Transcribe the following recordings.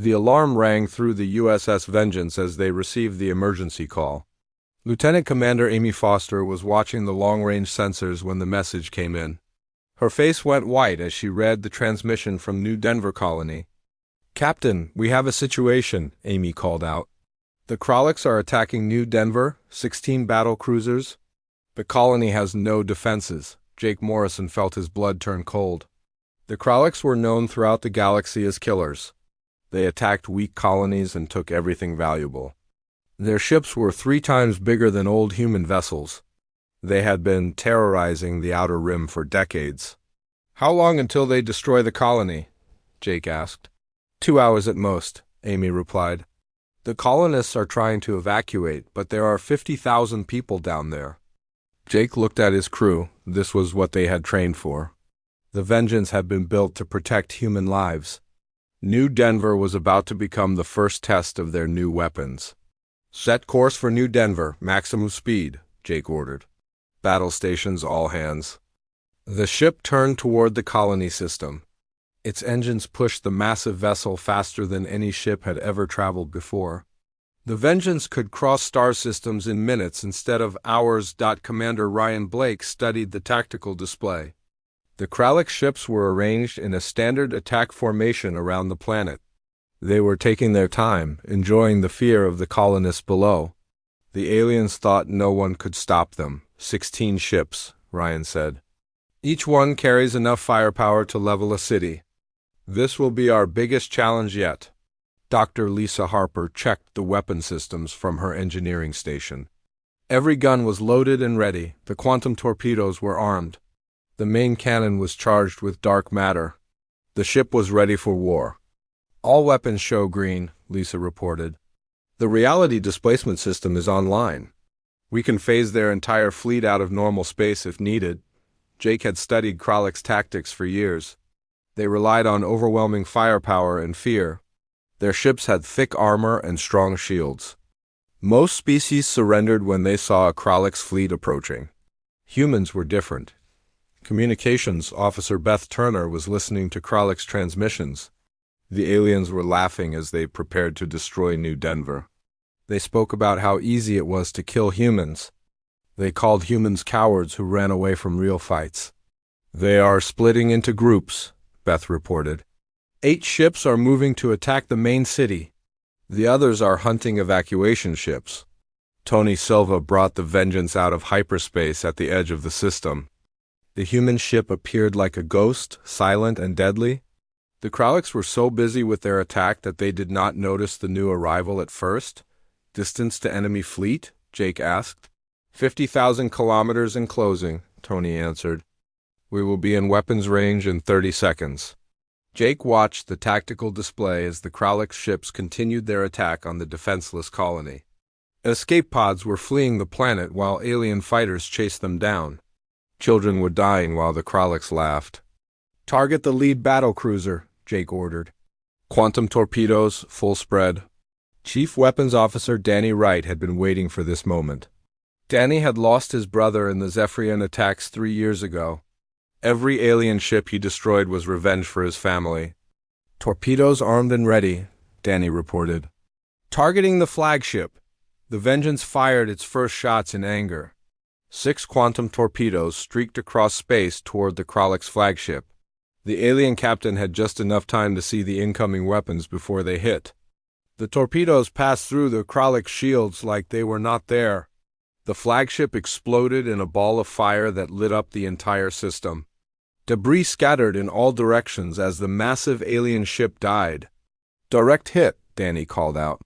The alarm rang through the USS Vengeance as they received the emergency call. Lieutenant Commander Amy Foster was watching the long-range sensors when the message came in. Her face went white as she read the transmission from New Denver Colony. "Captain, we have a situation," Amy called out. "The Krolloks are attacking New Denver, 16 battle cruisers. The colony has no defenses." Jake Morrison felt his blood turn cold. The Krolloks were known throughout the galaxy as killers. They attacked weak colonies and took everything valuable. Their ships were 3 times bigger than old human vessels. They had been terrorizing the Outer Rim for decades. "How long until they destroy the colony?" Jake asked. 2 hours at most, Amy replied. "The colonists are trying to evacuate, but there are 50,000 people down there." Jake looked at his crew. This was what they had trained for. The Vengeance had been built to protect human lives. New Denver was about to become the first test of their new weapons. "Set course for New Denver, maximum speed," Jake ordered. "Battle stations, all hands." The ship turned toward the colony system. Its engines pushed the massive vessel faster than any ship had ever traveled before. The Vengeance could cross star systems in minutes instead of hours. Commander Ryan Blake studied the tactical display. The Krolok ships were arranged in a standard attack formation around the planet. They were taking their time, enjoying the fear of the colonists below. The aliens thought no one could stop them. 16 ships, Ryan said. "Each one carries enough firepower to level a city. This will be our biggest challenge yet." Dr. Lisa Harper checked the weapon systems from her engineering station. Every gun was loaded and ready. The quantum torpedoes were armed. The main cannon was charged with dark matter. The ship was ready for war. "All weapons show green," Lisa reported. "The reality displacement system is online. We can phase their entire fleet out of normal space if needed." Jake had studied Krolok's tactics for years. They relied on overwhelming firepower and fear. Their ships had thick armor and strong shields. Most species surrendered when they saw a Krolok's fleet approaching. Humans were different. Communications Officer Beth Turner was listening to Krolok's transmissions. The aliens were laughing as they prepared to destroy New Denver. They spoke about how easy it was to kill humans. They called humans cowards who ran away from real fights. "They are splitting into groups," Beth reported. 8 ships are moving to attack the main city. The others are hunting evacuation ships. Tony Silva brought the Vengeance out of hyperspace at the edge of the system. The human ship appeared like a ghost, silent and deadly. The Krolloks were so busy with their attack that they did not notice the new arrival at first. "Distance to enemy fleet?" Jake asked. 50,000 kilometers in closing, Tony answered. "We will be in weapons range in 30 seconds. Jake watched the tactical display as the Krolok ships continued their attack on the defenseless colony. Escape pods were fleeing the planet while alien fighters chased them down. Children were dying while the Krolloks laughed. "Target the lead battle cruiser," Jake ordered. "Quantum torpedoes, full spread." Chief Weapons Officer Danny Wright had been waiting for this moment. Danny had lost his brother in the Zephyrian attacks 3 years ago. Every alien ship he destroyed was revenge for his family. "Torpedoes armed and ready," Danny reported. Targeting the flagship, the Vengeance fired its first shots in anger. 6 quantum torpedoes streaked across space toward the Krolok's flagship. The alien captain had just enough time to see the incoming weapons before they hit. The torpedoes passed through the Krolok shields like they were not there. The flagship exploded in a ball of fire that lit up the entire system. Debris scattered in all directions as the massive alien ship died. "Direct hit," Danny called out.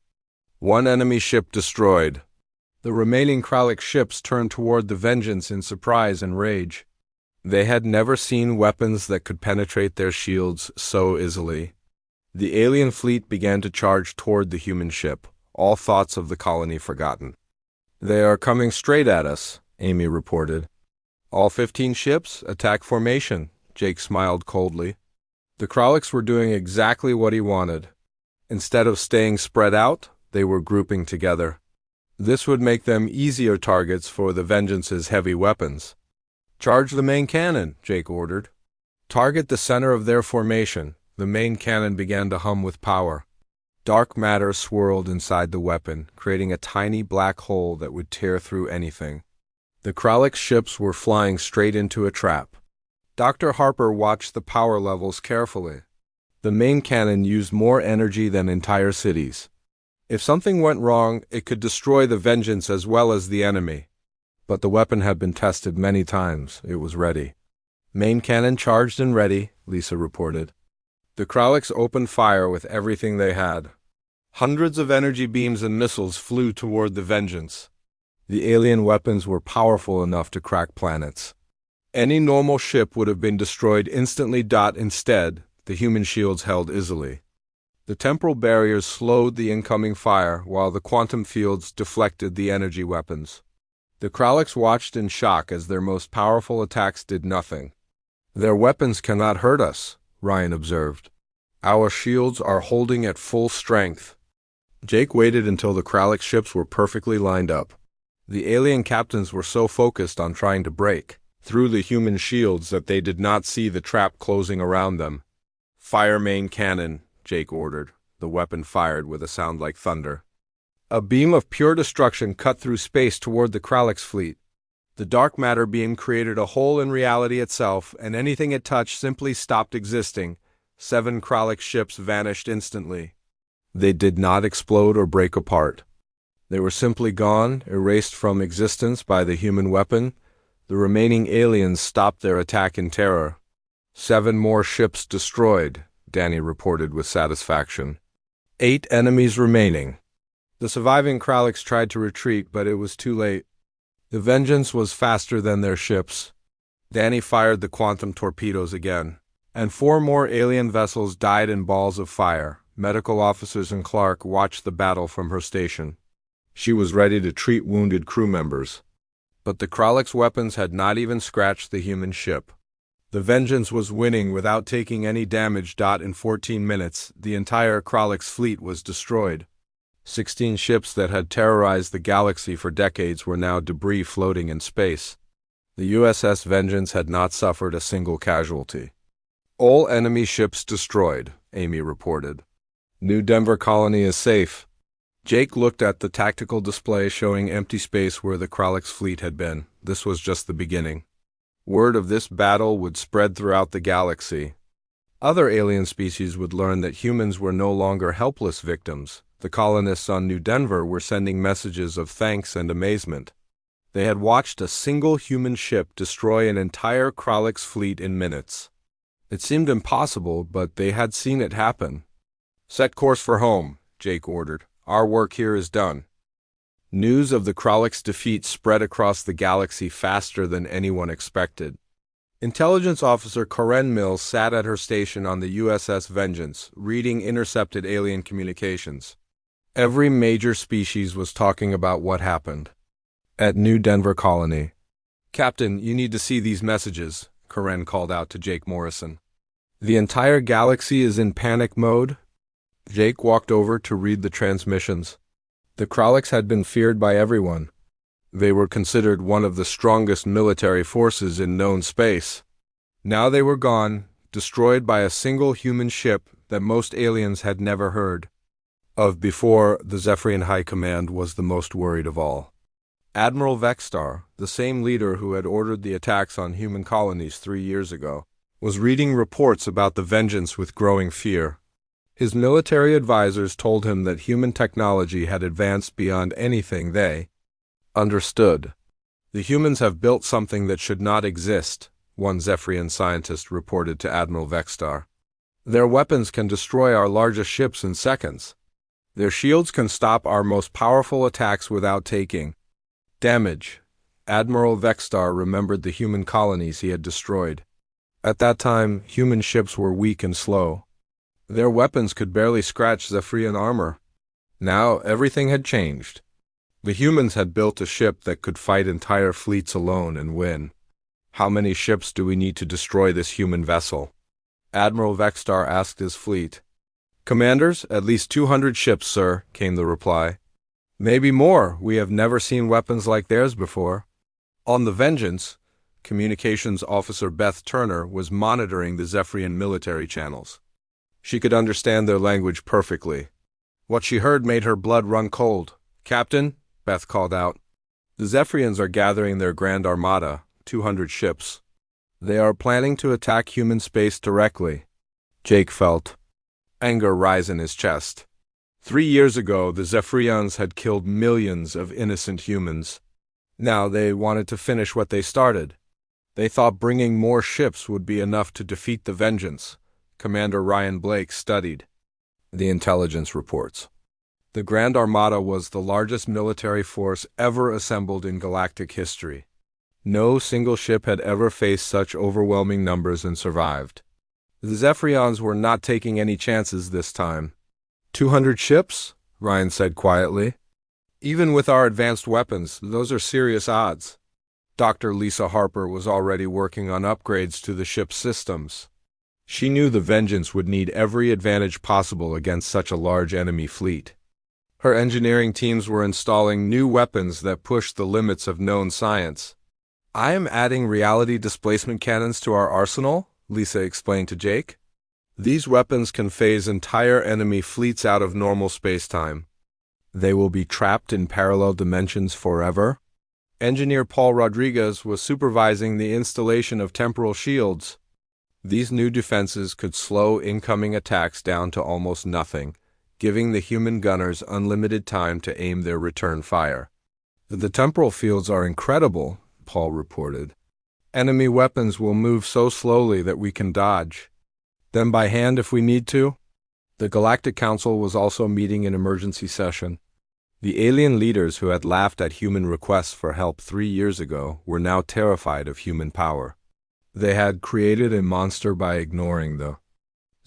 1 enemy ship destroyed. The remaining Krolok ships turned toward the Vengeance in surprise and rage. They had never seen weapons that could penetrate their shields so easily. The alien fleet began to charge toward the human ship, all thoughts of the colony forgotten. "They are coming straight at us," Amy reported. "All 15 ships, attack formation," Jake smiled coldly. The Krolloks were doing exactly what he wanted. Instead of staying spread out, they were grouping together. This would make them easier targets for the Vengeance's heavy weapons. "Charge the main cannon," Jake ordered. "Target the center of their formation." The main cannon began to hum with power. Dark matter swirled inside the weapon, creating a tiny black hole that would tear through anything. The Krallic ships were flying straight into a trap. Dr. Harper watched the power levels carefully. The main cannon used more energy than entire cities. If something went wrong, it could destroy the Vengeance as well as the enemy. But the weapon had been tested many times. It was ready. Main cannon charged and ready, Lisa reported. The Krallics opened fire with everything they had. Hundreds of energy beams and missiles flew toward the Vengeance. The alien weapons were powerful enough to crack planets. Any normal ship would have been destroyed instantly. Instead, the human shields held easily. The temporal barriers slowed the incoming fire, while the quantum fields deflected the energy weapons. The Krallics watched in shock as their most powerful attacks did nothing. "Their weapons cannot hurt us," Ryan observed. "Our shields are holding at full strength." Jake waited until the Krallic ships were perfectly lined up. The alien captains were so focused on trying to break through the human shields that they did not see the trap closing around them. "Fire main cannon," Jake ordered. The weapon fired with a sound like thunder. A beam of pure destruction cut through space toward the Krallic's fleet. The dark matter beam created a hole in reality itself, and anything it touched simply stopped existing. 7 Krallic ships vanished instantly. They did not explode or break apart. They were simply gone, erased from existence by the human weapon. The remaining aliens stopped their attack in terror. 7 more ships destroyed, Danny reported with satisfaction. 8 enemies remaining. The surviving Krallics tried to retreat, but it was too late. The Vengeance was faster than their ships. Danny fired the quantum torpedoes again, and 4 more alien vessels died in balls of fire. Medical officers and Clark watched the battle from her station. She was ready to treat wounded crew members. But the Krallics' weapons had not even scratched the human ship. The Vengeance was winning without taking any damage. In 14 minutes, the entire Krallics fleet was destroyed. 16 ships that had terrorized the galaxy for decades were now debris floating in space. The USS Vengeance had not suffered a single casualty. "All enemy ships destroyed," Amy reported. "New Denver colony is safe." Jake looked at the tactical display showing empty space where the Krallics fleet had been. This was just the beginning. Word of this battle would spread throughout the galaxy. Other alien species would learn that humans were no longer helpless victims. The colonists on New Denver were sending messages of thanks and amazement. They had watched a single human ship destroy an entire Krallics fleet in minutes. It seemed impossible, but they had seen it happen. "Set course for home," Jake ordered. "Our work here is done." News of the Krallics' defeat spread across the galaxy faster than anyone expected. Intelligence officer Karen Mills sat at her station on the USS Vengeance, reading intercepted alien communications. Every major species was talking about what happened at New Denver colony. "Captain, you need to see these messages," Karen called out to Jake Morrison. "The entire galaxy is in panic mode." Jake walked over to read the transmissions. The Krallics had been feared by everyone. They were considered one of the strongest military forces in known space. Now they were gone, destroyed by a single human ship that most aliens had never heard of before. The Zephyrian High Command was the most worried of all. Admiral Vexstar, the same leader who had ordered the attacks on human colonies 3 years ago, was reading reports about the Vengeance with growing fear. His military advisors told him that human technology had advanced beyond anything they understood. "The humans have built something that should not exist," one Zephyrian scientist reported to Admiral Vexstar. "Their weapons can destroy our largest ships in seconds. Their shields can stop our most powerful attacks without taking damage." Admiral Vexstar remembered the human colonies he had destroyed. At that time, human ships were weak and slow. Their weapons could barely scratch Zephyrian armor. Now, everything had changed. The humans had built a ship that could fight entire fleets alone and win. "How many ships do we need to destroy this human vessel?" Admiral Vexstar asked his fleet. "Commanders, at least 200 ships, sir," came the reply. "Maybe more. We have never seen weapons like theirs before." On the Vengeance, Communications Officer Beth Turner was monitoring the Zephyrian military channels. She could understand their language perfectly. What she heard made her blood run cold. "Captain," Beth called out, "the Zephyrians are gathering their Grand Armada, 200 ships. They are planning to attack human space directly." Jake felt anger rise in his chest. 3 years ago, the Zephyrians had killed millions of innocent humans. Now they wanted to finish what they started. They thought bringing more ships would be enough to defeat the Vengeance. Commander Ryan Blake studied the intelligence reports. The Grand Armada was the largest military force ever assembled in galactic history. No single ship had ever faced such overwhelming numbers and survived. The Zephyrians were not taking any chances this time. 200 ships? Ryan said quietly. "Even with our advanced weapons, those are serious odds." Dr. Lisa Harper was already working on upgrades to the ship's systems. She knew the Vengeance would need every advantage possible against such a large enemy fleet. Her engineering teams were installing new weapons that pushed the limits of known science. "I am adding reality displacement cannons to our arsenal," Lisa explained to Jake. "These weapons can phase entire enemy fleets out of normal space-time. They will be trapped in parallel dimensions forever." Engineer Paul Rodriguez was supervising the installation of temporal shields. These new defenses could slow incoming attacks down to almost nothing, giving the human gunners unlimited time to aim their return fire. "The temporal fields are incredible," Paul reported. "Enemy weapons will move so slowly that we can dodge them by hand if we need to." The Galactic Council was also meeting in emergency session. The alien leaders who had laughed at human requests for help 3 years ago were now terrified of human power. They had created a monster by ignoring the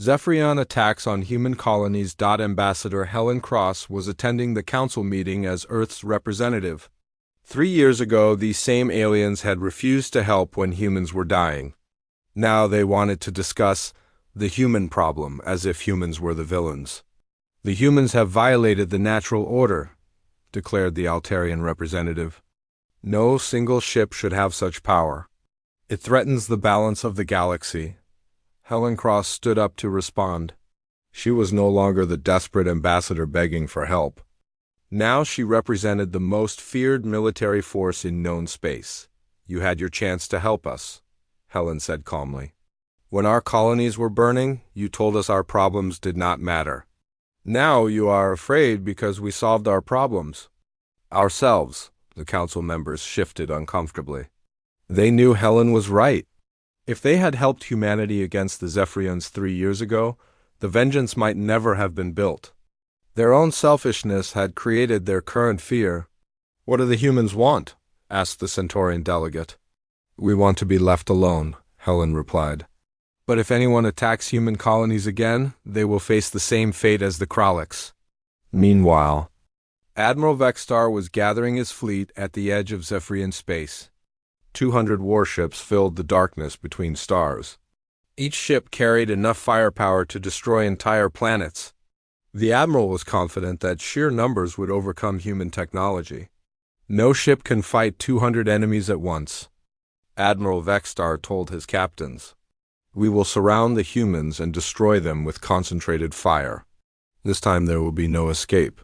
Zephyrian attacks on human colonies. Ambassador Helen Cross was attending the council meeting as Earth's representative. 3 years ago, these same aliens had refused to help when humans were dying. Now they wanted to discuss the human problem as if humans were the villains. "The humans have violated the natural order," declared the Altarian representative. "No single ship should have such power. It threatens the balance of the galaxy." Helen Cross stood up to respond. She was no longer the desperate ambassador begging for help. Now she represented the most feared military force in known space. "You had your chance to help us," Helen said calmly. "When our colonies were burning, you told us our problems did not matter. Now you are afraid because we solved our problems." "Ourselves," the council members shifted uncomfortably. They knew Helen was right. If they had helped humanity against the Zephyrians 3 years ago, the Vengeance might never have been built. Their own selfishness had created their current fear. "What do the humans want?" asked the Centaurian delegate. "We want to be left alone," Helen replied. "But if anyone attacks human colonies again, they will face the same fate as the Kralliks." Meanwhile, Admiral Vexstar was gathering his fleet at the edge of Zephyrian space. 200 warships filled the darkness between stars. Each ship carried enough firepower to destroy entire planets. The Admiral was confident that sheer numbers would overcome human technology. "No ship can fight 200 enemies at once," Admiral Vexstar told his captains. "We will surround the humans and destroy them with concentrated fire. This time there will be no escape."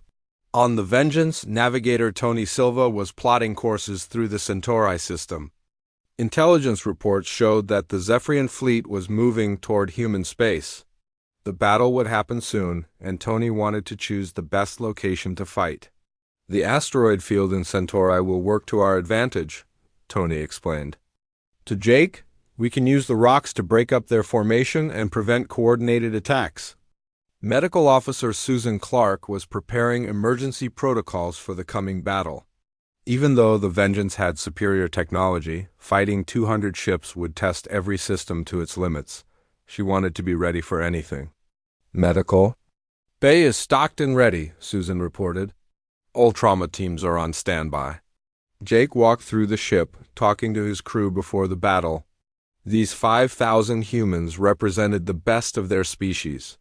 On the Vengeance, navigator Tony Silva was plotting courses through the Centauri system. Intelligence reports showed that the Zephyrian fleet was moving toward human space. The battle would happen soon, and Tony wanted to choose the best location to fight. "The asteroid field in Centauri will work to our advantage," Tony explained. To Jake, "We can use the rocks to break up their formation and prevent coordinated attacks." Medical Officer Susan Clark was preparing emergency protocols for the coming battle. Even though the Vengeance had superior technology, fighting 200 ships would test every system to its limits. She wanted to be ready for anything. "Medical bay is stocked and ready," Susan reported. "All trauma teams are on standby." Jake walked through the ship, talking to his crew before the battle. These 5,000 humans represented the best of their species.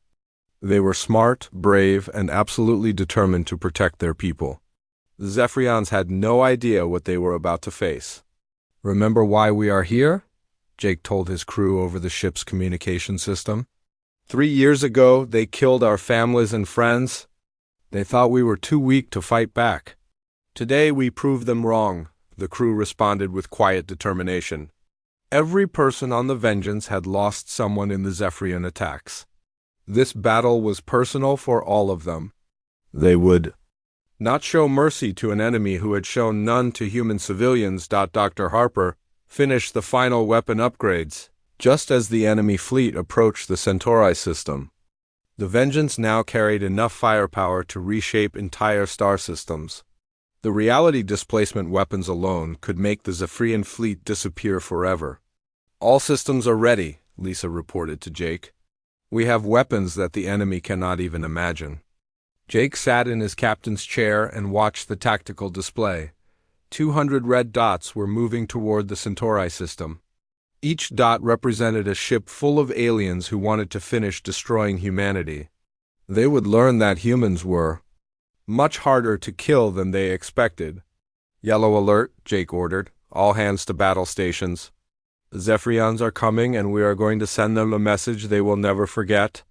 They were smart, brave, and absolutely determined to protect their people. The Zephyrians had no idea what they were about to face. "Remember why we are here?" Jake told his crew over the ship's communication system. 3 years ago, they killed our families and friends. They thought we were too weak to fight back. Today we proved them wrong, the crew responded with quiet determination. Every person on the Vengeance had lost someone in the Zephyrian attacks. This battle was personal for all of them. They would not show mercy to an enemy who had shown none to human civilians. Dr. Harper finished the final weapon upgrades, just as the enemy fleet approached the Centauri system. The Vengeance now carried enough firepower to reshape entire star systems. The reality displacement weapons alone could make the Zephyrian fleet disappear forever. All systems are ready, Lisa reported to Jake. We have weapons that the enemy cannot even imagine. Jake sat in his captain's chair and watched the tactical display. 200 red dots were moving toward the Centauri system. Each dot represented a ship full of aliens who wanted to finish destroying humanity. They would learn that humans were much harder to kill than they expected. Yellow alert, Jake ordered. All hands to battle stations. The Zephyrians are coming and we are going to send them a message they will never forget.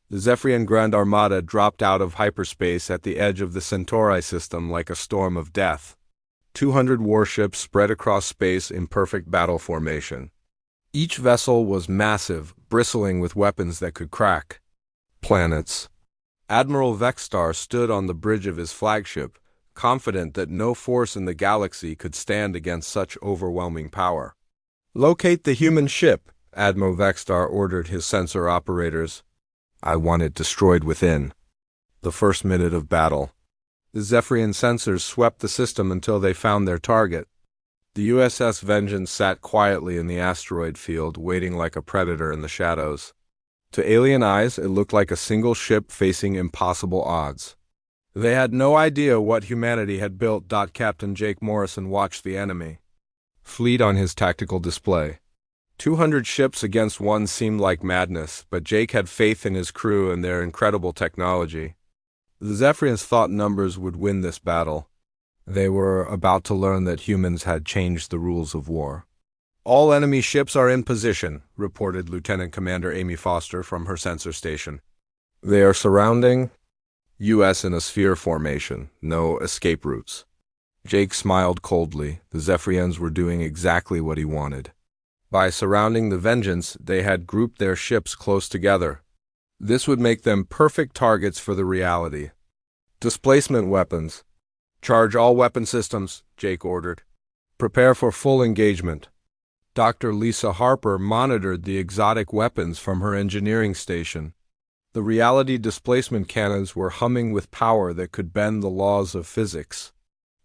The Zephyrian Grand Armada dropped out of hyperspace at the edge of the Centauri system like a storm of death. 200 warships spread across space in perfect battle formation. Each vessel was massive, bristling with weapons that could crack planets. Admiral Vexstar stood on the bridge of his flagship, confident that no force in the galaxy could stand against such overwhelming power. "Locate the human ship," Admiral Vexstar ordered his sensor operators. "I want it destroyed within." The first minute of battle. The Zephyrian sensors swept the system until they found their target. The USS Vengeance sat quietly in the asteroid field, waiting like a predator in the shadows. To alien eyes, it looked like a single ship facing impossible odds. They had no idea what humanity had built. Captain Jake Morrison watched the enemy fleet on his tactical display. 200 ships against one seemed like madness, but Jake had faith in his crew and their incredible technology. The Zephyrians thought numbers would win this battle. They were about to learn that humans had changed the rules of war. "All enemy ships are in position," reported Lieutenant Commander Amy Foster from her sensor station. "They are surrounding U.S. in a sphere formation, no escape routes." Jake smiled coldly. The Zephyrians were doing exactly what he wanted. By surrounding the Vengeance, they had grouped their ships close together. This would make them perfect targets for the reality. Displacement weapons. "Charge all weapon systems," Jake ordered. "Prepare for full engagement." Dr. Lisa Harper monitored the exotic weapons from her engineering station. The reality displacement cannons were humming with power that could bend the laws of physics.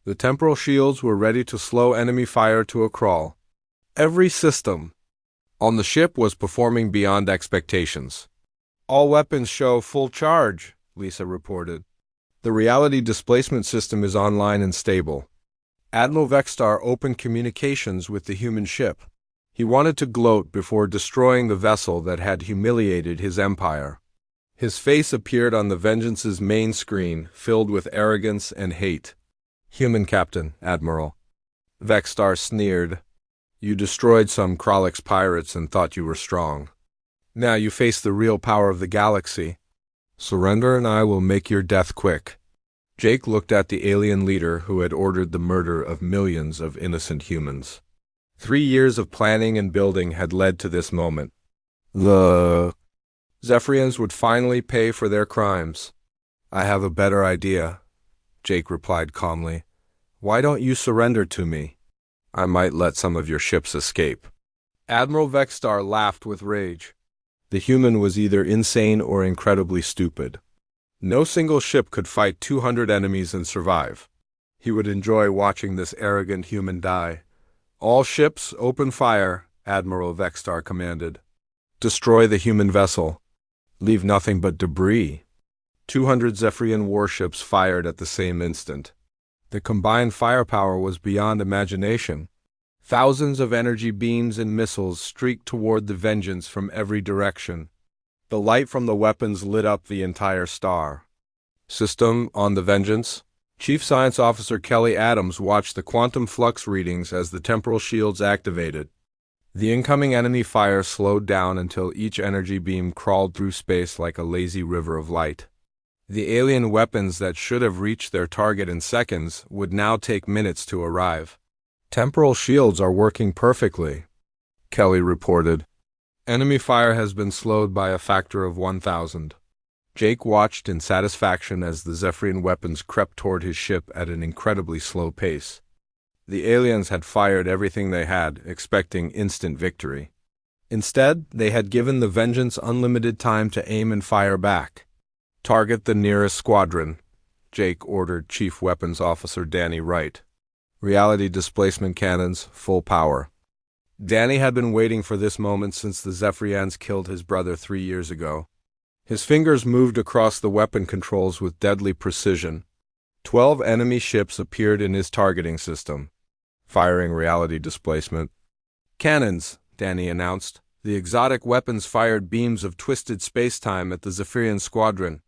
The temporal shields were ready to slow enemy fire to a crawl. Every system on the ship was performing beyond expectations. "All weapons show full charge," Lisa reported. "The reality displacement system is online and stable." Admiral Vexstar opened communications with the human ship. He wanted to gloat before destroying the vessel that had humiliated his empire. His face appeared on the Vengeance's main screen, filled with arrogance and hate. "Human captain, Admiral." Vexstar sneered. "You destroyed some Kralix pirates and thought you were strong. Now you face the real power of the galaxy. Surrender and I will make your death quick." Jake looked at the alien leader who had ordered the murder of millions of innocent humans. 3 years of planning and building had led to this moment. The Zephyrians would finally pay for their crimes. "I have a better idea," Jake replied calmly. "Why don't you surrender to me? I might let some of your ships escape." Admiral Vexstar laughed with rage. The human was either insane or incredibly stupid. No single ship could fight 200 enemies and survive. He would enjoy watching this arrogant human die. "All ships, open fire," Admiral Vexstar commanded. "Destroy the human vessel. Leave nothing but debris." 200 Zephyrian warships fired at the same instant. The combined firepower was beyond imagination. Thousands of energy beams and missiles streaked toward the Vengeance from every direction. The light from the weapons lit up the entire star. "System on the Vengeance." Chief Science Officer Kelly Adams watched the quantum flux readings as the temporal shields activated. The incoming enemy fire slowed down until each energy beam crawled through space like a lazy river of light. The alien weapons that should have reached their target in seconds would now take minutes to arrive. Temporal shields are working perfectly, Kelly reported. Enemy fire has been slowed by a factor of 1,000. Jake watched in satisfaction as the Zephyrian weapons crept toward his ship at an incredibly slow pace. The aliens had fired everything they had, expecting instant victory. Instead, they had given the Vengeance unlimited time to aim and fire back. Target the nearest squadron, Jake ordered Chief Weapons Officer Danny Wright. Reality displacement cannons, full power. Danny had been waiting for this moment since the Zephyrians killed his brother 3 years ago. His fingers moved across the weapon controls with deadly precision. 12 enemy ships appeared in his targeting system, firing reality displacement. Cannons, Danny announced. The exotic weapons fired beams of twisted space-time at the Zephyrian squadron.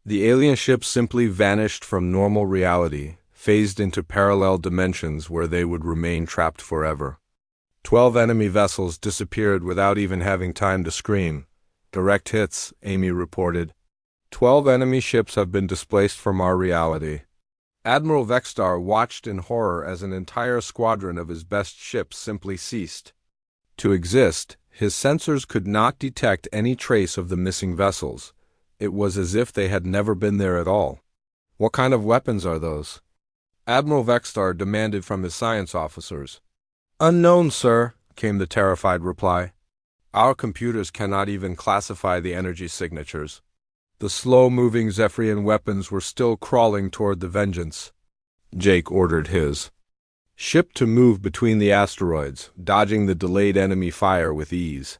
The alien ships simply vanished from normal reality, phased into parallel dimensions where they would remain trapped forever. 12 enemy vessels disappeared without even having time to scream. Direct hits, Amy reported. 12 enemy ships have been displaced from our reality. Admiral Vextar watched in horror as an entire squadron of his best ships simply ceased to exist. His sensors could not detect any trace of the missing vessels. It was as if they had never been there at all. What kind of weapons are those? Admiral Vextar demanded from his science officers. Unknown, sir, came the terrified reply. Our computers cannot even classify the energy signatures. The slow-moving Zephyrian weapons were still crawling toward the Vengeance. Jake ordered his ship to move between the asteroids, dodging the delayed enemy fire with ease.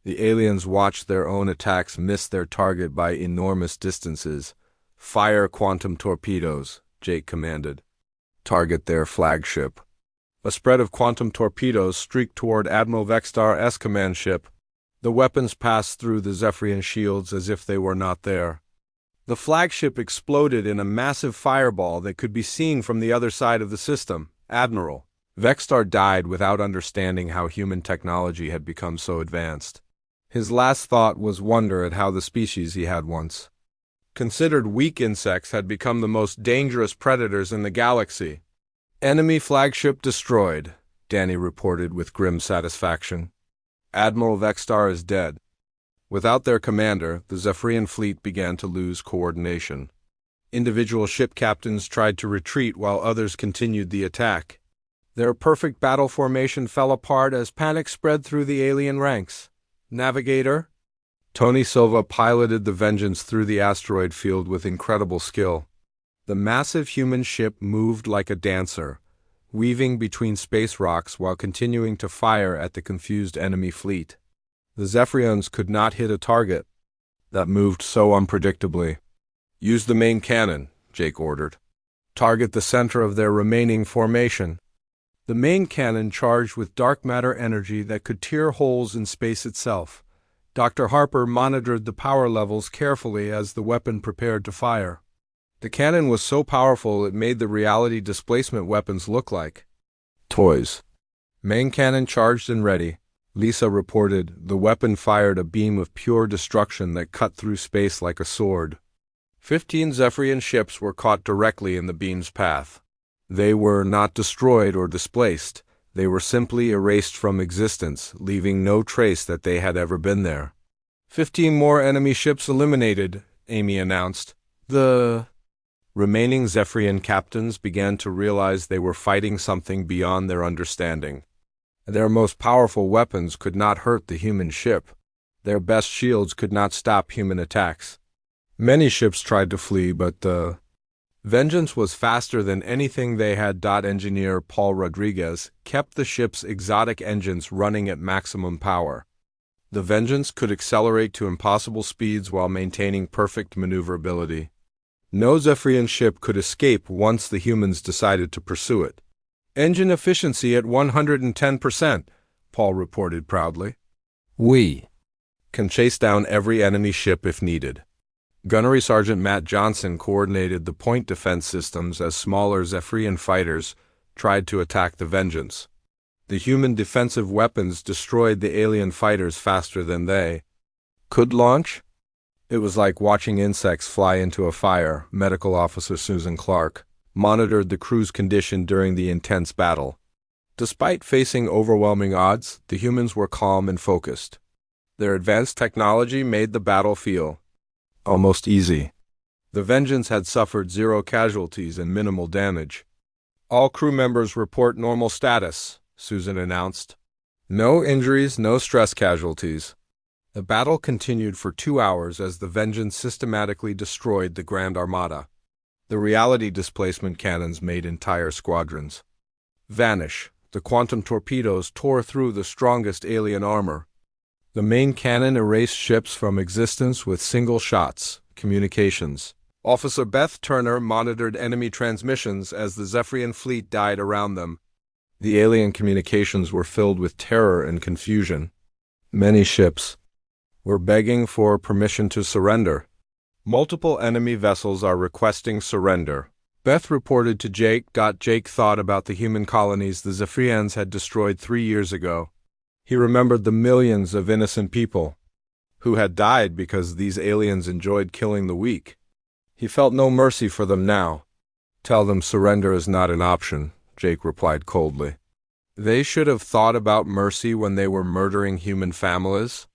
The aliens watched their own attacks miss their target by enormous distances. Fire quantum torpedoes, Jake commanded. Target their flagship. A spread of quantum torpedoes streaked toward Admiral Vextar-S command ship. The weapons passed through the Zephyrian shields as if they were not there. The flagship exploded in a massive fireball that could be seen from the other side of the system. Admiral Vextar died without understanding how human technology had become so advanced. His last thought was wonder at how the species he had once considered weak insects had become the most dangerous predators in the galaxy. Enemy flagship destroyed, Danny reported with grim satisfaction. Admiral Vextar is dead. Without their commander, the Zephyrian fleet began to lose coordination. Individual ship captains tried to retreat while others continued the attack. Their perfect battle formation fell apart as panic spread through the alien ranks. Navigator? Tony Silva piloted the Vengeance through the asteroid field with incredible skill. The massive human ship moved like a dancer, weaving between space rocks while continuing to fire at the confused enemy fleet. The Zephyrians could not hit a target that moved so unpredictably. Use the main cannon, Jake ordered. Target the center of their remaining formation. The main cannon charged with dark matter energy that could tear holes in space itself. Dr. Harper monitored the power levels carefully as the weapon prepared to fire. The cannon was so powerful it made the reality displacement weapons look like toys. Main cannon charged and ready, Lisa reported. The weapon fired a beam of pure destruction that cut through space like a sword. 15 Zephyrian ships were caught directly in the beam's path. They were not destroyed or displaced. They were simply erased from existence, leaving no trace that they had ever been there. 15 more enemy ships eliminated, Amy announced. The remaining Zephyrian captains began to realize they were fighting something beyond their understanding. Their most powerful weapons could not hurt the human ship. Their best shields could not stop human attacks. Many ships tried to flee, but the Vengeance was faster than anything they had. Engineer Paul Rodriguez kept the ship's exotic engines running at maximum power. The Vengeance could accelerate to impossible speeds while maintaining perfect maneuverability. No Zephyrian ship could escape once the humans decided to pursue it. Engine efficiency at 110%, Paul reported proudly. We can chase down every enemy ship if needed. Gunnery Sergeant Matt Johnson coordinated the point defense systems as smaller Zephyrian fighters tried to attack the Vengeance. The human defensive weapons destroyed the alien fighters faster than they could launch. It was like watching insects fly into a fire. Medical Officer Susan Clark monitored the crew's condition during the intense battle. Despite facing overwhelming odds, the humans were calm and focused. Their advanced technology made the battle feel almost easy. The Vengeance had suffered 0 casualties and minimal damage. All crew members report normal status, Susan announced. No injuries, no stress casualties. The battle continued for 2 hours as the Vengeance systematically destroyed the Grand Armada. The reality displacement cannons made entire squadrons vanish. The quantum torpedoes tore through the strongest alien armor. The main cannon erased ships from existence with single shots. Communications. Officer Beth Turner monitored enemy transmissions as the Zephyrian fleet died around them. The alien communications were filled with terror and confusion. Many ships were begging for permission to surrender. Multiple enemy vessels are requesting surrender. Beth reported to Jake. Jake thought about the human colonies the Zephyrians had destroyed 3 years ago. He remembered the millions of innocent people who had died because these aliens enjoyed killing the weak. He felt no mercy for them now. Tell them surrender is not an option, Jake replied coldly. They should have thought about mercy when they were murdering human families.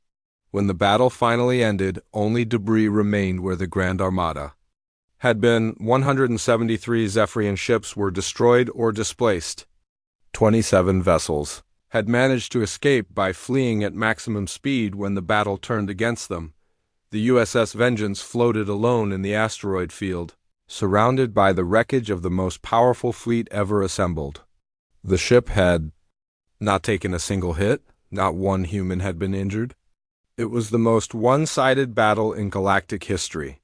When the battle finally ended, only debris remained where the Grand Armada had been. 173 Zephyrian ships were destroyed or displaced. 27 vessels had managed to escape by fleeing at maximum speed when the battle turned against them. The USS Vengeance floated alone in the asteroid field, surrounded by the wreckage of the most powerful fleet ever assembled. The ship had not taken a single hit. Not one human had been injured. It was the most one-sided battle in galactic history.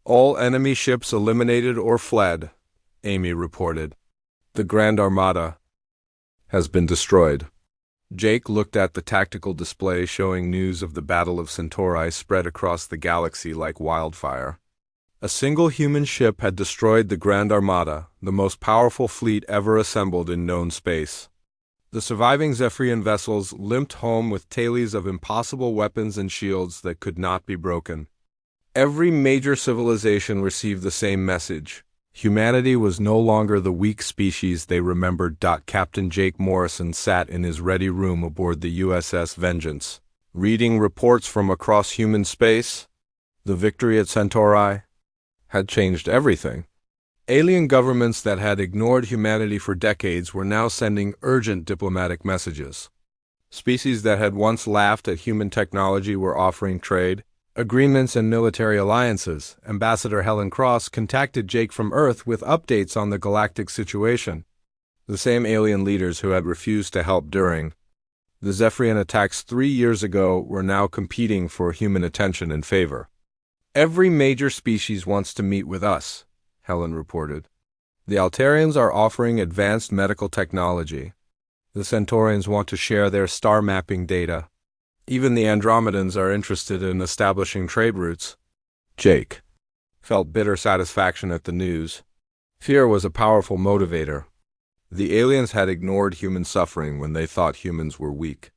All enemy ships eliminated or fled, Amy reported. The Grand Armada has been destroyed. Jake looked at the tactical display showing news of the Battle of Centauri spread across the galaxy like wildfire. A single human ship had destroyed the Grand Armada, the most powerful fleet ever assembled in known space. The surviving Zephyrian vessels limped home with tales of impossible weapons and shields that could not be broken. Every major civilization received the same message. Humanity was no longer the weak species they remembered. Captain Jake Morrison sat in his ready room aboard the USS Vengeance, reading reports from across human space. The victory at Centauri had changed everything. Alien governments that had ignored humanity for decades were now sending urgent diplomatic messages. Species that had once laughed at human technology were offering trade agreements and military alliances. Ambassador Helen Cross contacted Jake from Earth with updates on the galactic situation. The same alien leaders who had refused to help during the Zephyrian attacks 3 years ago were now competing for human attention and favor. Every major species wants to meet with us, Helen reported. The Altarians are offering advanced medical technology. The Centaurians want to share their star mapping data. Even the Andromedans are interested in establishing trade routes. Jake felt bitter satisfaction at the news. Fear was a powerful motivator. The aliens had ignored human suffering when they thought humans were weak.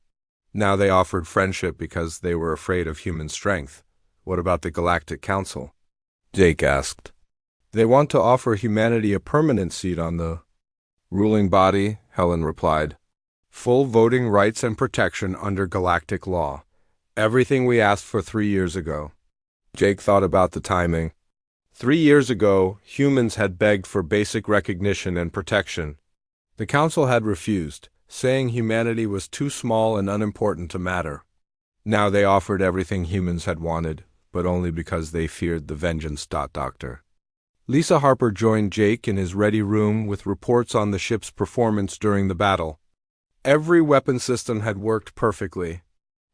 Now they offered friendship because they were afraid of human strength. What about the Galactic Council? Jake asked. They want to offer humanity a permanent seat on the ruling body, Helen replied. Full voting rights and protection under galactic law. Everything we asked for 3 years ago. Jake thought about the timing. 3 years ago, humans had begged for basic recognition and protection. The Council had refused, saying humanity was too small and unimportant to matter. Now they offered everything humans had wanted, but only because they feared the Vengeance. Doctor Lisa Harper joined Jake in his ready room with reports on the ship's performance during the battle. Every weapon system had worked perfectly.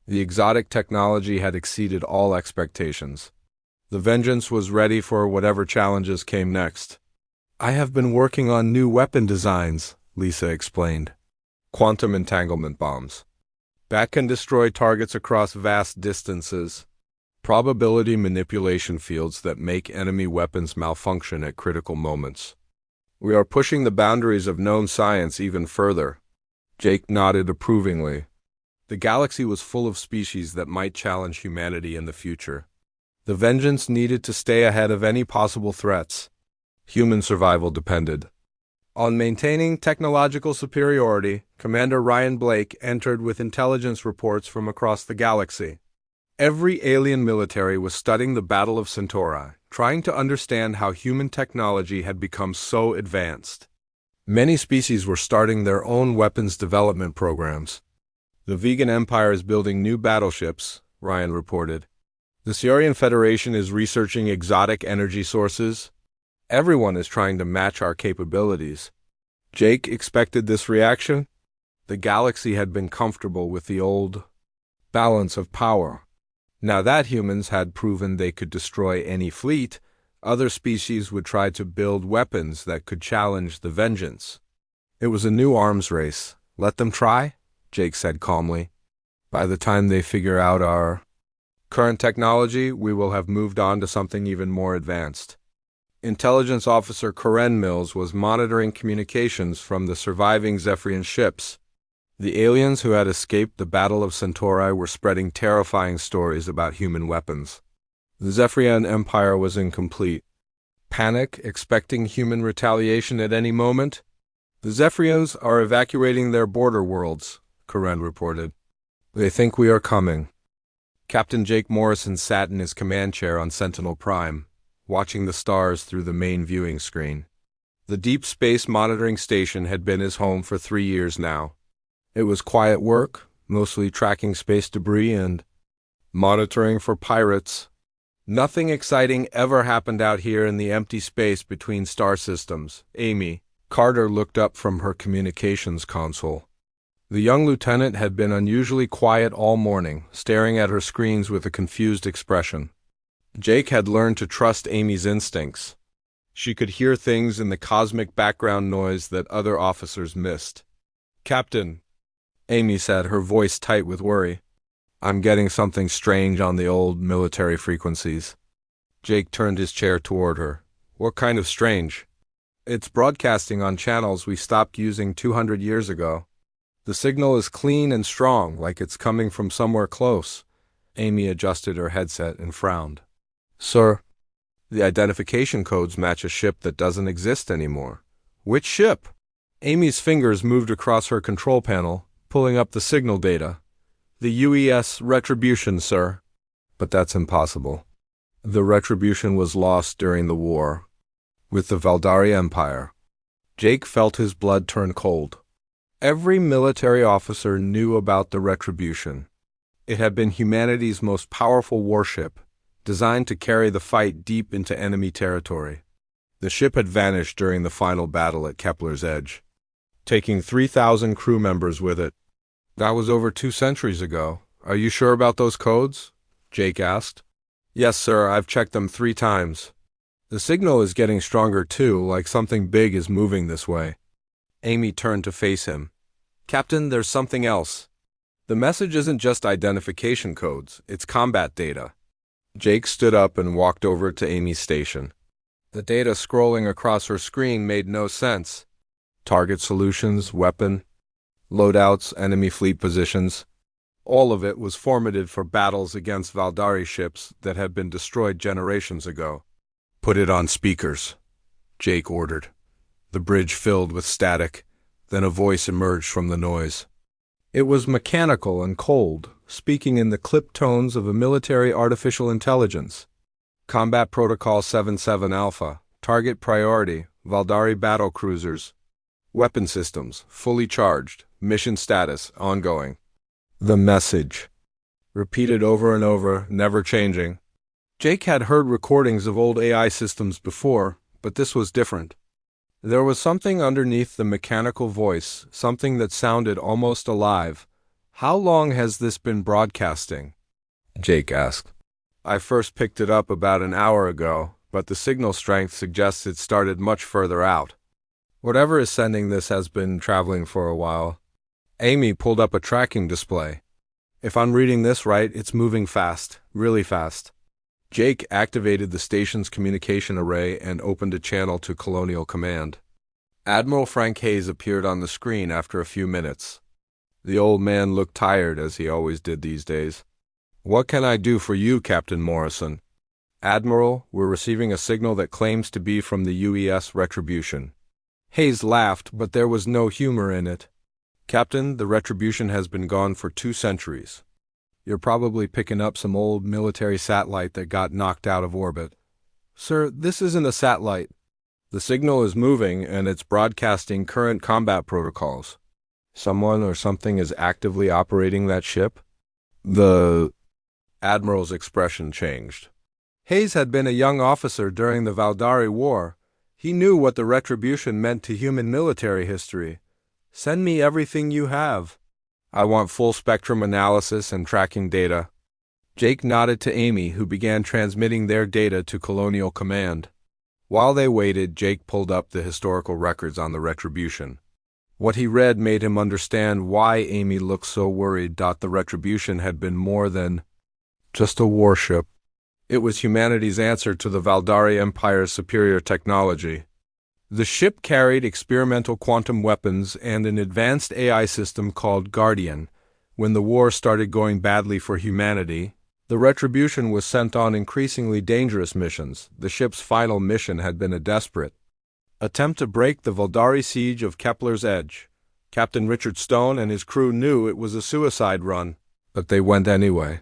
The exotic technology had exceeded all expectations. The Vengeance was ready for whatever challenges came next. I have been working on new weapon designs, Lisa explained. Quantum entanglement bombs that can destroy targets across vast distances. Probability manipulation fields that make enemy weapons malfunction at critical moments. We are pushing the boundaries of known science even further. Jake nodded approvingly. The galaxy was full of species that might challenge humanity in the future. The Vengeance needed to stay ahead of any possible threats. Human survival depended on maintaining technological superiority. Commander Ryan Blake entered with intelligence reports from across the galaxy. Every alien military was studying the Battle of Centauri, trying to understand how human technology had become so advanced. Many species were starting their own weapons development programs. The Vegan Empire is building new battleships, Ryan reported. The Sciorian Federation is researching exotic energy sources. Everyone is trying to match our capabilities. Jake expected this reaction. The galaxy had been comfortable with the old balance of power. Now that humans had proven they could destroy any fleet, other species would try to build weapons that could challenge the Vengeance. It was a new arms race. Let them try, Jake said calmly. By the time they figure out our current technology, we will have moved on to something even more advanced. Intelligence Officer Karen Mills was monitoring communications from the surviving Zephyrian ships. The aliens who had escaped the Battle of Centauri were spreading terrifying stories about human weapons. The Zephyrian Empire was in complete panic, expecting human retaliation at any moment. The Zephyrians are evacuating their border worlds, Karen reported. They think we are coming. Captain Jake Morrison sat in his command chair on Sentinel Prime, watching the stars through the main viewing screen. The Deep Space Monitoring Station had been his home for 3 years now. It was quiet work, mostly tracking space debris and monitoring for pirates. Nothing exciting ever happened out here in the empty space between star systems. Amy Carter looked up from her communications console. The young lieutenant had been unusually quiet all morning, staring at her screens with a confused expression. Jake had learned to trust Amy's instincts. She could hear things in the cosmic background noise that other officers missed. Captain, Amy said, her voice tight with worry. I'm getting something strange on the old military frequencies. Jake turned his chair toward her. What kind of strange? It's broadcasting on channels we stopped using 200 years ago. The signal is clean and strong, like it's coming from somewhere close. Amy adjusted her headset and frowned. Sir, the identification codes match a ship that doesn't exist anymore. Which ship? Amy's fingers moved across her control panel, pulling up the signal data. The UES Retribution, sir. But that's impossible. The Retribution was lost during the war with the Valdari Empire. Jake felt his blood turn cold. Every military officer knew about the Retribution. It had been humanity's most powerful warship, designed to carry the fight deep into enemy territory. The ship had vanished during the final battle at Kepler's Edge, taking 3,000 crew members with it. That was over 2 centuries ago. Are you sure about those codes? Jake asked. Yes, sir, I've checked them 3 times. The signal is getting stronger too, like something big is moving this way. Amy turned to face him. Captain, there's something else. The message isn't just identification codes, it's combat data. Jake stood up and walked over to Amy's station. The data scrolling across her screen made no sense. Target solutions, weapon, loadouts, enemy fleet positions. All of it was formatted for battles against Valdari ships that had been destroyed generations ago. Put it on speakers, Jake ordered. The bridge filled with static, then a voice emerged from the noise. It was mechanical and cold, speaking in the clipped tones of a military artificial intelligence. Combat Protocol 77 Alpha, target priority, Valdari battle cruisers. Weapon systems, fully charged, mission status, ongoing. The message, repeated over and over, never changing. Jake had heard recordings of old AI systems before, but this was different. There was something underneath the mechanical voice, something that sounded almost alive. How long has this been broadcasting? Jake asked. I first picked it up about an hour ago, but the signal strength suggests it started much further out. Whatever is sending this has been traveling for a while. Amy pulled up a tracking display. If I'm reading this right, it's moving fast, really fast. Jake activated the station's communication array and opened a channel to Colonial Command. Admiral Frank Hayes appeared on the screen after a few minutes. The old man looked tired, as he always did these days. What can I do for you, Captain Morrison? Admiral, we're receiving a signal that claims to be from the UES Retribution. Hayes laughed, but there was no humor in it. Captain, the Retribution has been gone for 2 centuries. You're probably picking up some old military satellite that got knocked out of orbit. Sir, this isn't a satellite. The signal is moving, and it's broadcasting current combat protocols. Someone or something is actively operating that ship? The Admiral's expression changed. Hayes had been a young officer during the Valdari War. He knew what the Retribution meant to human military history. Send me everything you have. I want full-spectrum analysis and tracking data. Jake nodded to Amy, who began transmitting their data to Colonial Command. While they waited, Jake pulled up the historical records on the Retribution. What he read made him understand why Amy looked so worried. The Retribution had been more than just a warship. It was humanity's answer to the Valdari Empire's superior technology. The ship carried experimental quantum weapons and an advanced AI system called Guardian. When the war started going badly for humanity, the Retribution was sent on increasingly dangerous missions. The ship's final mission had been a desperate attempt to break the Valdari siege of Kepler's Edge. Captain Richard Stone and his crew knew it was a suicide run, but they went anyway.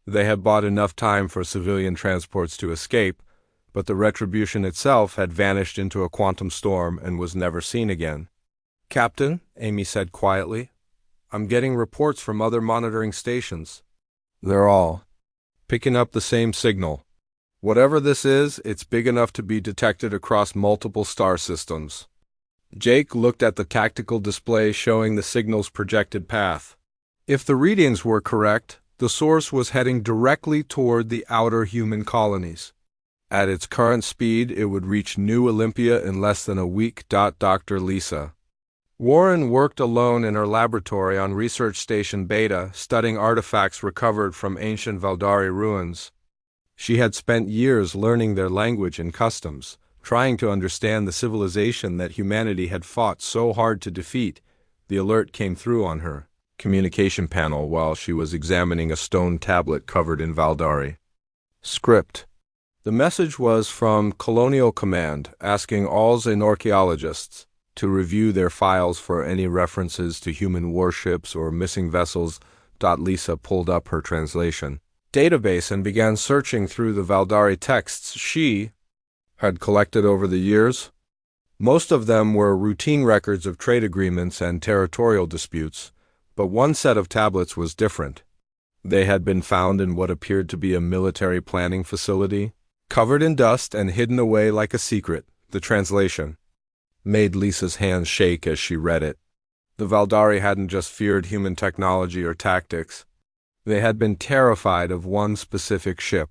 They had bought enough time for civilian transports to escape, but the Retribution itself had vanished into a quantum storm and was never seen again. Captain, Amy said quietly, I'm getting reports from other monitoring stations. They're all picking up the same signal. Whatever this is, it's big enough to be detected across multiple star systems. Jake looked at the tactical display showing the signal's projected path. If the readings were correct, the source was heading directly toward the outer human colonies. At its current speed, it would reach New Olympia in less than a week. Dr. Lisa Warren worked alone in her laboratory on Research Station Beta, studying artifacts recovered from ancient Valdari ruins. She had spent years learning their language and customs, trying to understand the civilization that humanity had fought so hard to defeat. The alert came through on her communication panel while she was examining a stone tablet covered in Valdari script. The message was from Colonial Command, asking all Xenorchaeologists to review their files for any references to human warships or missing vessels. Lisa pulled up her translation database and began searching through the Valdari texts she had collected over the years. Most of them were routine records of trade agreements and territorial disputes, but one set of tablets was different. They had been found in what appeared to be a military planning facility, covered in dust and hidden away like a secret. The translation made Lisa's hands shake as she read it. The Valdari hadn't just feared human technology or tactics. They had been terrified of one specific ship.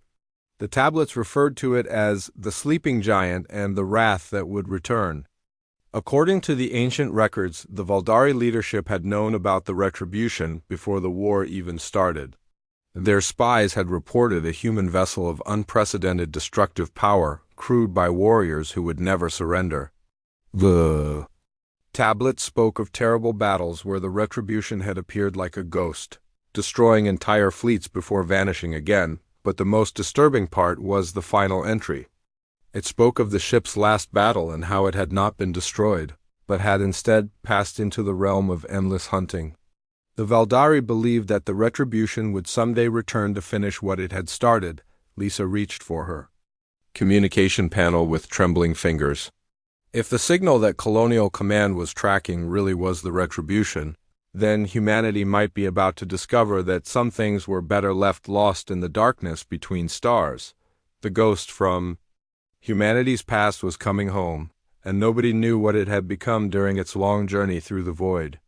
The tablets referred to it as the Sleeping Giant and the Wrath that would return. According to the ancient records, the Valdari leadership had known about the Retribution before the war even started. Their spies had reported a human vessel of unprecedented destructive power, crewed by warriors who would never surrender. The tablet spoke of terrible battles where the Retribution had appeared like a ghost, destroying entire fleets before vanishing again, but the most disturbing part was the final entry. It spoke of the ship's last battle and how it had not been destroyed, but had instead passed into the realm of endless hunting. The Valdari believed that the Retribution would someday return to finish what it had started. Lisa reached for her communication panel with trembling fingers. If the signal that Colonial Command was tracking really was the Retribution, then humanity might be about to discover that some things were better left lost in the darkness between stars. The ghost from humanity's past was coming home, and nobody knew what it had become during its long journey through the void.